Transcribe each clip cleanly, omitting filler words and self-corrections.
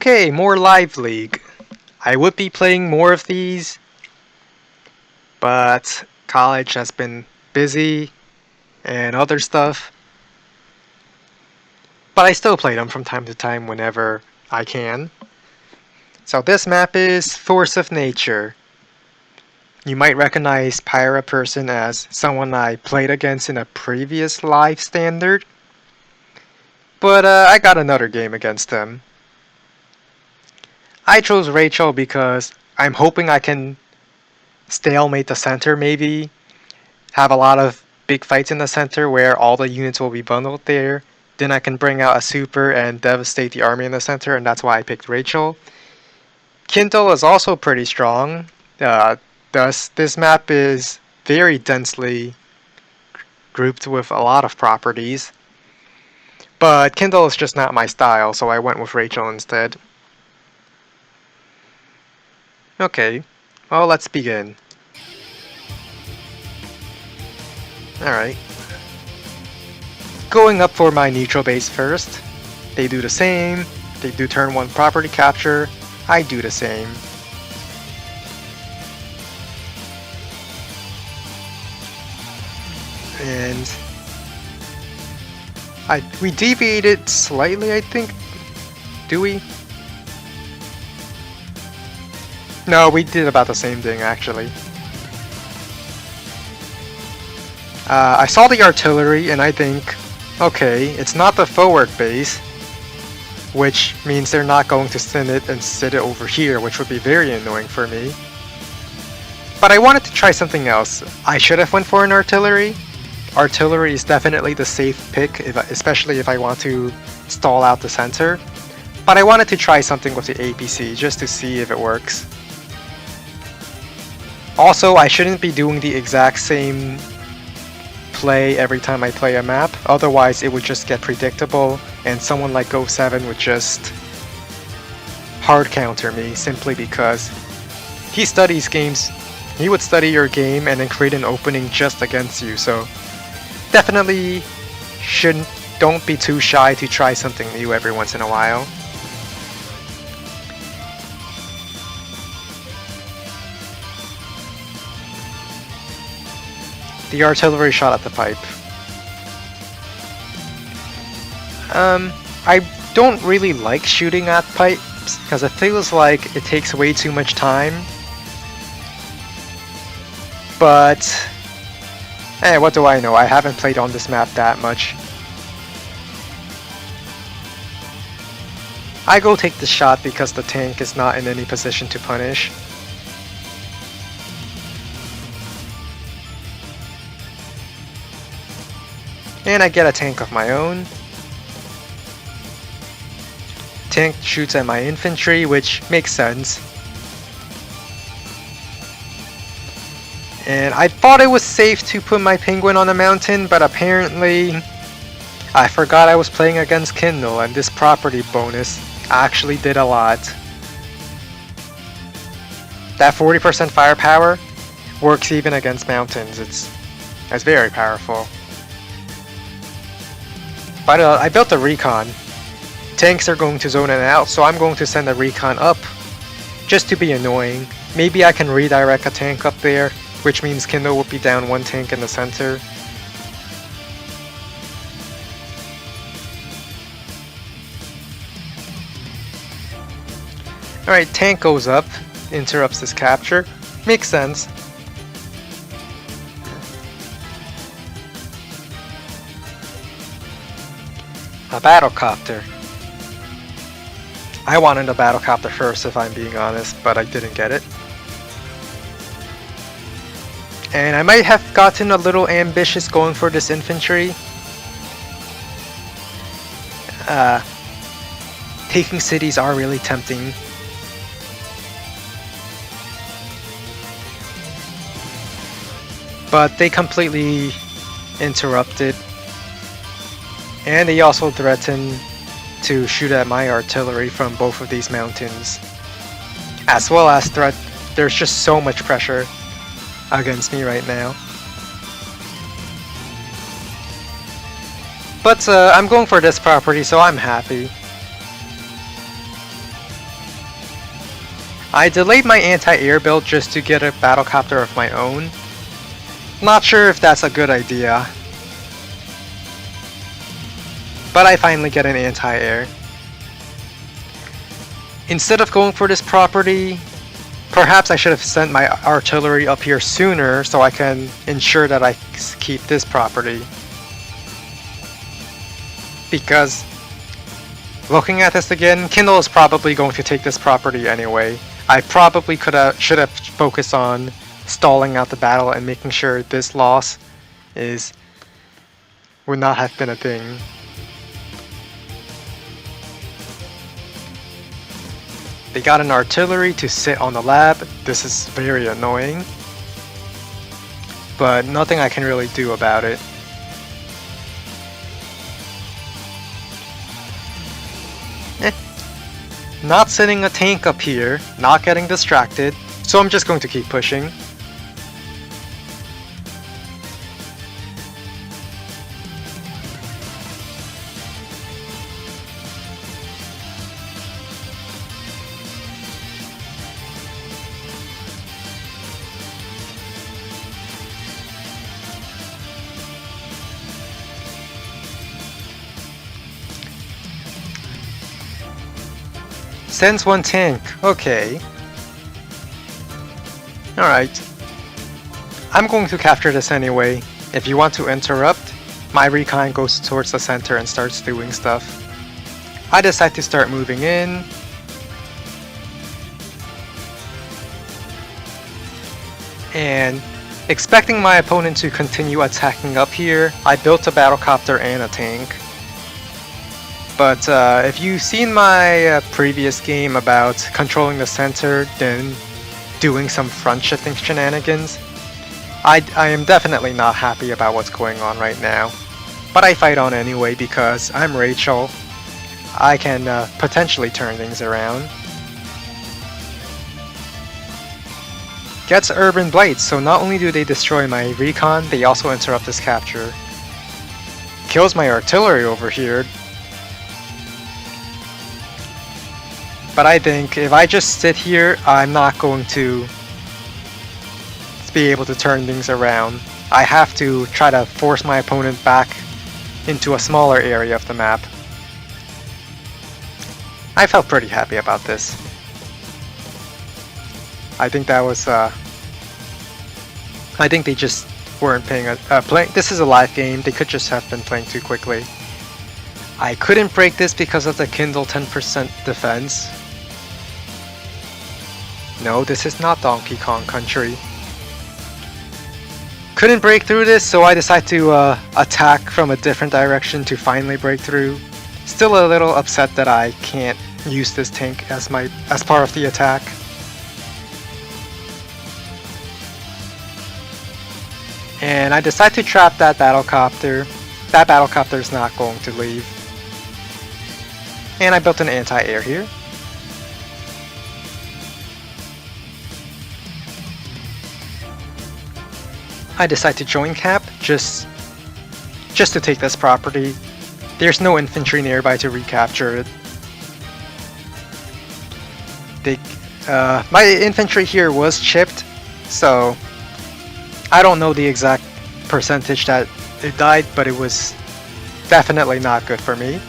Okay, more Live League. I would be playing more of these, but college has been busy and other stuff. But I still play them from time to time whenever I can. So this map is Force of Nature. You might recognize Pyra Person as someone I played against in a previous live standard, but I got another game against him. I chose Rachel because I'm hoping I can stalemate the center maybe, have a lot of big fights in the center where all the units will be bundled there. Then I can bring out a super and devastate the army in the center, and that's why I picked Rachel. Kindle is also pretty strong. Uh, thus, this map is very densely grouped with a lot of properties. But Kindle is just not my style, so I went with Rachel instead. Okay, well, let's begin. Alright. Going up for my neutral base first. They do the same. They do turn 1 property capture. I do the same. And we deviated slightly, I think. Do we? No, we did about the same thing, actually. I saw the artillery, and I think, okay, it's not the forward base, which means they're not going to send it and sit it over here, which would be very annoying for me. But I wanted to try something else. I should have went for an artillery. Artillery is definitely the safe pick, especially if I want to stall out the center. But I wanted to try something with the APC just to see if it works. Also, I shouldn't be doing the exact same play every time I play a map, otherwise it would just get predictable and someone like Go7 would just hard counter me simply because he studies games. He would study your game and then create an opening just against you, so definitely don't be too shy to try something new every once in a while. The artillery shot at the pipe. I don't really like shooting at pipes because it feels like it takes way too much time. But, what do I know? I haven't played on this map that much. I go take the shot because the tank is not in any position to punish. And I get a tank of my own. Tank shoots at my infantry, which makes sense. And I thought it was safe to put my penguin on a mountain, but apparently I forgot I was playing against Kindle, and this property bonus actually did a lot. That 40% firepower works even against mountains. It's very powerful. But I built a recon. Tanks are going to zone in and out, so I'm going to send a recon up just to be annoying. Maybe I can redirect a tank up there, which means Kindle will be down 1 tank in the center. Alright, tank goes up, interrupts this capture. Makes sense. A battlecopter. I wanted a battlecopter first if I'm being honest, but I didn't get it. And I might have gotten a little ambitious going for this infantry. Taking cities are really tempting. But they completely interrupted. And they also threaten to shoot at my artillery from both of these mountains. As well as there's just so much pressure against me right now. But I'm going for this property, so I'm happy. I delayed my anti-air build just to get a battlecopter of my own. Not sure if that's a good idea. But I finally get an anti-air. Instead of going for this property, perhaps I should have sent my artillery up here sooner so I can ensure that I keep this property. Because, looking at this again, Kindle is probably going to take this property anyway. I probably should have focused on stalling out the battle and making sure this loss would not have been a thing. They got an artillery to sit on the lab. This is very annoying, but nothing I can really do about it. Not sending a tank up here, not getting distracted, so I'm just going to keep pushing. Sends one tank, okay. Alright. I'm going to capture this anyway. If you want to interrupt, my recon goes towards the center and starts doing stuff. I decide to start moving in. And expecting my opponent to continue attacking up here, I built a battlecopter and a tank. But if you've seen my previous game about controlling the center, then doing some front shifting shenanigans, I am definitely not happy about what's going on right now. But I fight on anyway because I'm Rachel. I can potentially turn things around. Gets Urban Blights, so not only do they destroy my recon, they also interrupt this capture. Kills my artillery over here. But I think if I just sit here, I'm not going to be able to turn things around. I have to try to force my opponent back into a smaller area of the map. I felt pretty happy about this. I think that was I think they just weren't playing. This is a live game. They could just have been playing too quickly. I couldn't break this because of the Kindle 10% defense. No, this is not Donkey Kong Country. Couldn't break through this, so I decided to attack from a different direction to finally break through. Still a little upset that I can't use this tank as part of the attack. And I decide to trap that battlecopter. That battlecopter is not going to leave. And I built an anti-air here. I decide to join cap just to take this property. There's no infantry nearby to recapture it. My infantry here was chipped, so I don't know the exact percentage that it died, but it was definitely not good for me.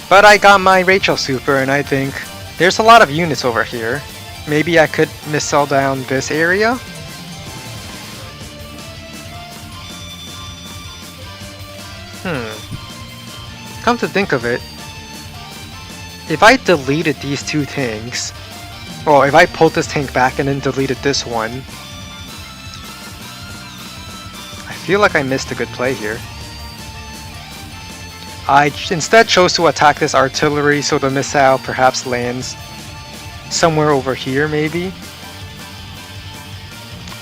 But I got my Rachel Super, and I think there's a lot of units over here. Maybe I could missile down this area? Come to think of it, if I deleted these two tanks, well, if I pulled this tank back and then deleted this one, I feel like I missed a good play here. I instead chose to attack this artillery so the missile perhaps lands somewhere over here, maybe.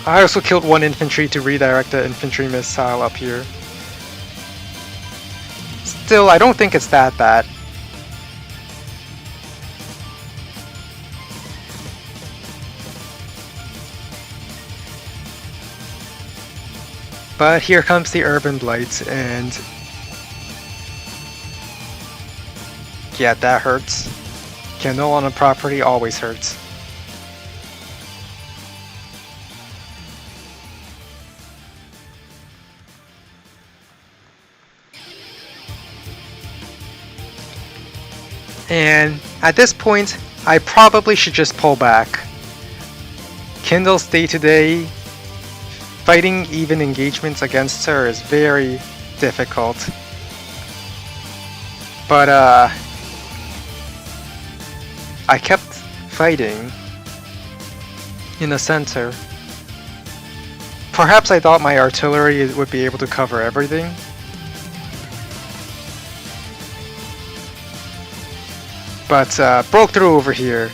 I also killed one infantry to redirect the infantry missile up here. Still, I don't think it's that bad. But here comes the Urban Blights, and Yeah, that hurts. Kindle on a property always hurts. And at this point, I probably should just pull back. Kindle's day-to-day fighting even engagements against her is very difficult. But I kept fighting in the center. Perhaps I thought my artillery would be able to cover everything. But broke through over here.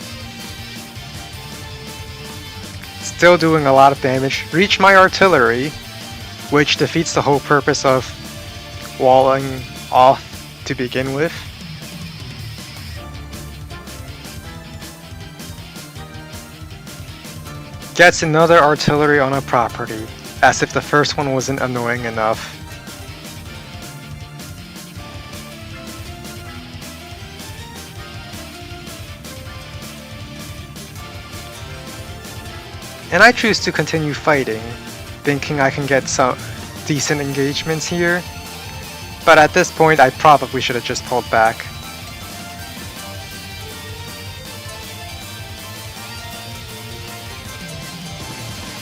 Still doing a lot of damage. Reached my artillery, which defeats the whole purpose of walling off to begin with. Gets another artillery on a property, as if the first one wasn't annoying enough. And I choose to continue fighting, thinking I can get some decent engagements here. But at this point, I probably should have just pulled back.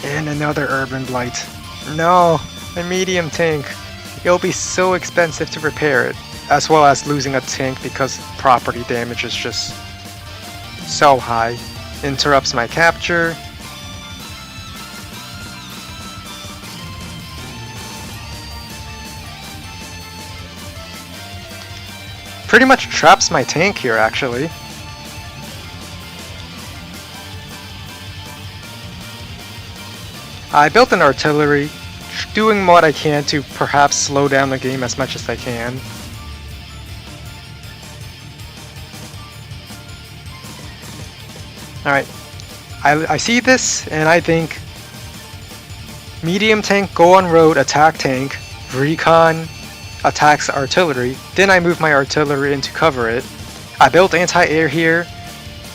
And another urban blight. No, a medium tank. It'll be so expensive to repair it, as well as losing a tank because property damage is just so high. Interrupts my capture. Pretty much traps my tank here, actually. I built an artillery, doing what I can to perhaps slow down the game as much as I can. Alright, I see this and I think medium tank, go on road, attack tank, recon, attacks artillery, then I move my artillery in to cover it. I built anti-air here,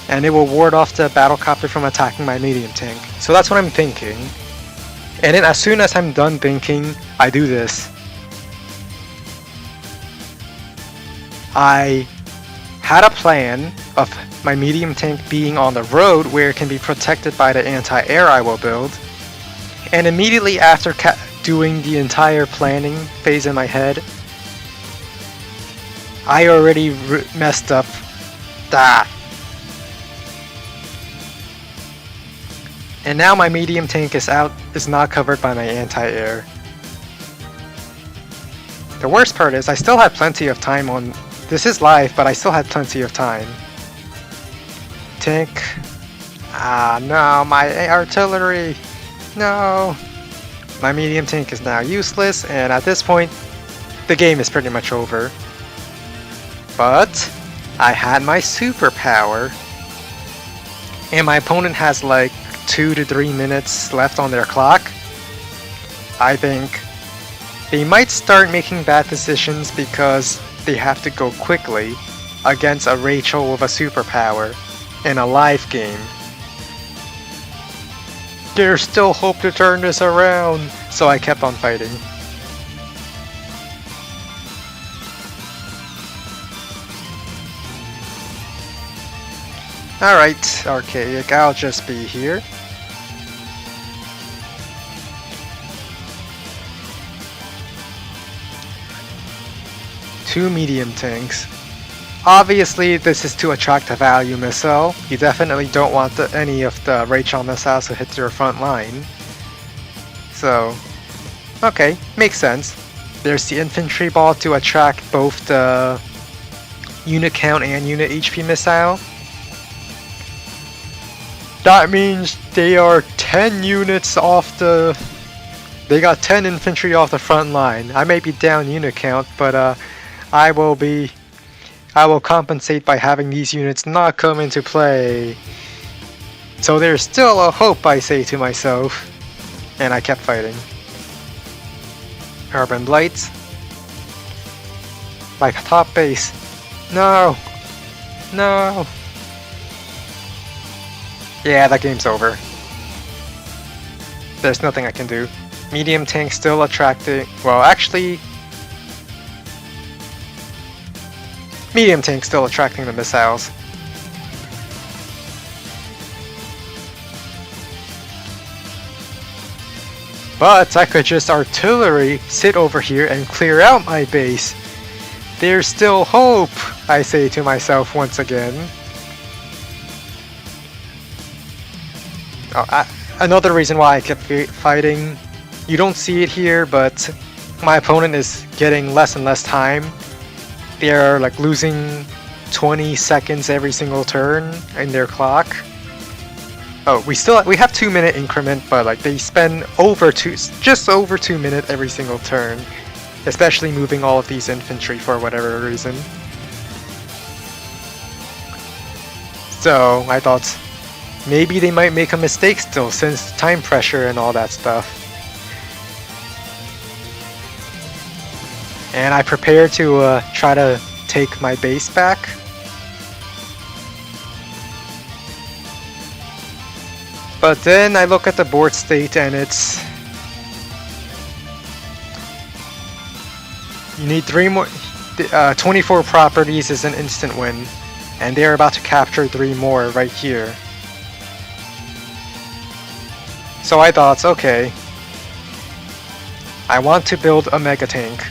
and it will ward off the battlecopter from attacking my medium tank. So that's what I'm thinking. And then as soon as I'm done thinking, I do this. I had a plan of my medium tank being on the road where it can be protected by the anti-air I will build. And immediately after doing the entire planning phase in my head, I already messed up that. And now my medium tank is not covered by my anti-air. The worst part is I still had plenty of time on. This is live, but I still had plenty of time. Tank. Ah, no, my artillery. No. My medium tank is now useless, and at this point, the game is pretty much over. But I had my superpower, and my opponent has like 2 to 3 minutes left on their clock. I think they might start making bad decisions because they have to go quickly against a Rachel with a superpower in a live game. There's still hope to turn this around, so I kept on fighting. Alright, Archaic, I'll just be here. Two medium tanks. Obviously, this is to attract a value missile. You definitely don't want any of the Rachel missiles to hit your front line. So, okay, makes sense. There's the infantry ball to attract both the unit count and unit HP missile. That means they are 10 units off the... They got 10 infantry off the front line. I may be down unit count, but I will compensate by having these units not come into play. So there's still a hope, I say to myself. And I kept fighting. Urban Blight. Like top base. No! No. Yeah, that game's over. There's nothing I can do. Medium tank still attracting. Well, actually, medium tank still attracting the missiles. But I could just artillery sit over here and clear out my base. There's still hope, I say to myself once again. Another reason why I kept fighting, you don't see it here, but my opponent is getting less and less time. They're like losing 20 seconds every single turn in their clock. Oh, we have 2-minute increment, but like they spend just over 2 minutes every single turn, especially moving all of these infantry for whatever reason. So I thought maybe they might make a mistake still, since time pressure and all that stuff. And I prepared to try to take my base back. But then I look at the board state and it's... You need 3 more... 24 properties is an instant win. And they're about to capture 3 more right here. So I thought, okay, I want to build a mega tank.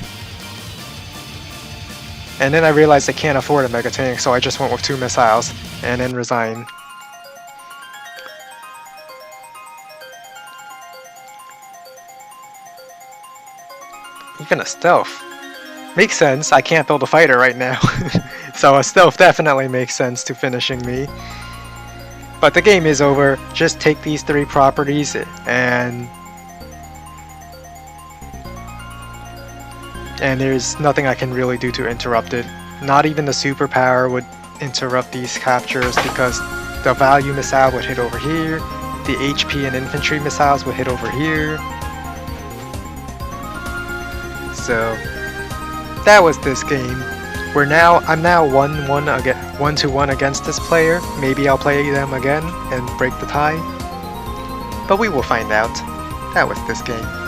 And then I realized I can't afford a mega tank, so I just went with 2 missiles and then resign. Even a stealth. Makes sense, I can't build a fighter right now. So a stealth definitely makes sense to finishing me. But the game is over. Just take these 3 properties and there's nothing I can really do to interrupt it. Not even the superpower would interrupt these captures, because the value missile would hit over here, the HP and infantry missiles would hit over here. So that was this game. I'm now 1-1 against this player. Maybe I'll play them again and break the tie. But we will find out. That was this game.